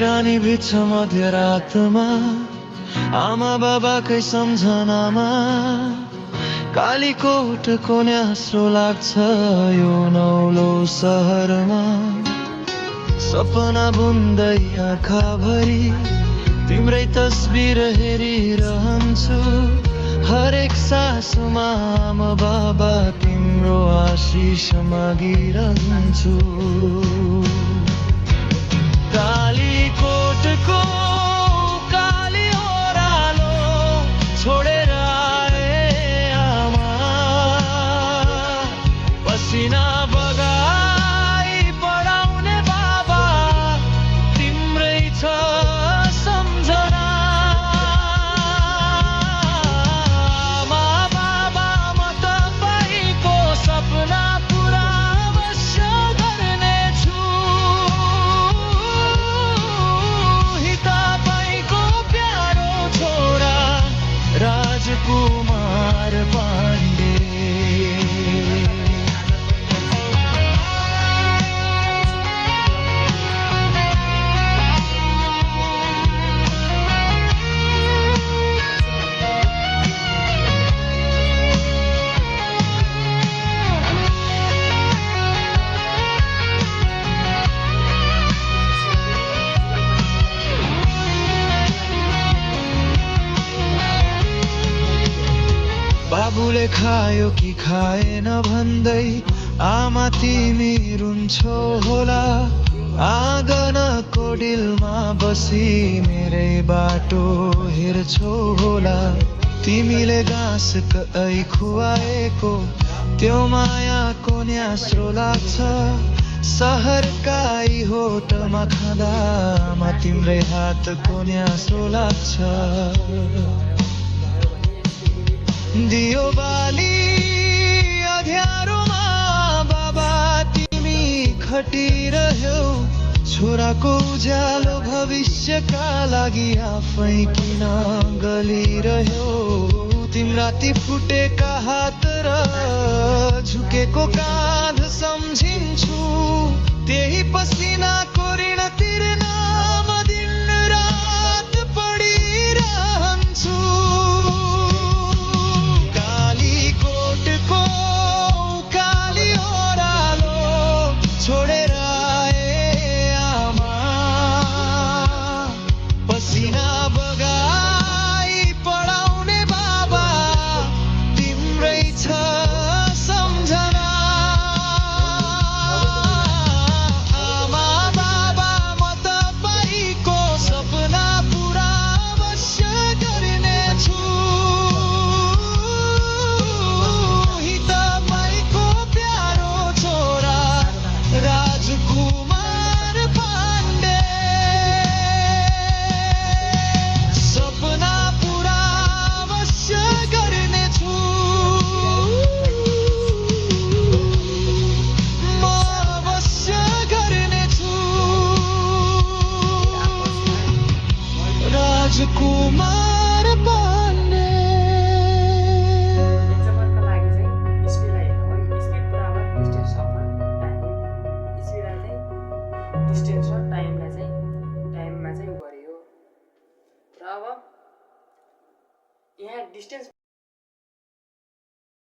रानी बिच मध्यरातमा आमा बाबाकै सम्झनामा कालीकोटको न्यास्रो लाग्छ यो नौलो सहरमा। सपना बुन्दै आँखाभरि तिम्रै तस्बिर हेरिरहन्छु। हरेक सासमा आमा बाबा तिम्रो आशिष मागिरहन्छु। कालीकोटको काली ओह्रालो छोडेर आए आमा, पसिना बगाई पढाउने बाबा तिम्रै छ सम्झना। आमा बाबा म तपाईको सपना पुरा अवश्य गर्नेछु। राजकुमार पाण्डे। बाबुले खायो कि खाएन भन्दै आमा तिमी रुन्छौ होला। आँगनको डिलमा बसी मेरै बाटो हेर्छौ होला। तिमीले घाँसकै खुवाएको त्यो मायाको न्यास्रो लाग्छ। सहरकाई होटलमा खाँदा आमा तिम्रै हातको न्यास्रो लाग्छ। दियो बाली अँध्यारोमा बाबा तिमी खटिरह्यौ। छोराको उज्यालो भविष्यका लागि आफै किन गलिरह्यौ। तिम्रा ती फुटेका हात र झुकेको काँध सम्झिन्छु। त्यही पसिनाको ऋण तिर्न म दिन रात पढिरहन्छु। काली ओह्रालो छोडेर आए आमा, पसिना बगाई पढाउने बाबा तिम्रै छ सम्झना। आमा बाबा म तपाईको सपना पुरा अवश्य गर्नेछु। राजकुमार पाण्डे। सपना पुरा अवश्य गर्नेछु। म अवश्य गर्नेछु। राजकुमार पाण्डे। डिस्टेन्स र टाइममा चाहिँ गरियो। र अब यहाँ डिस्टेन्स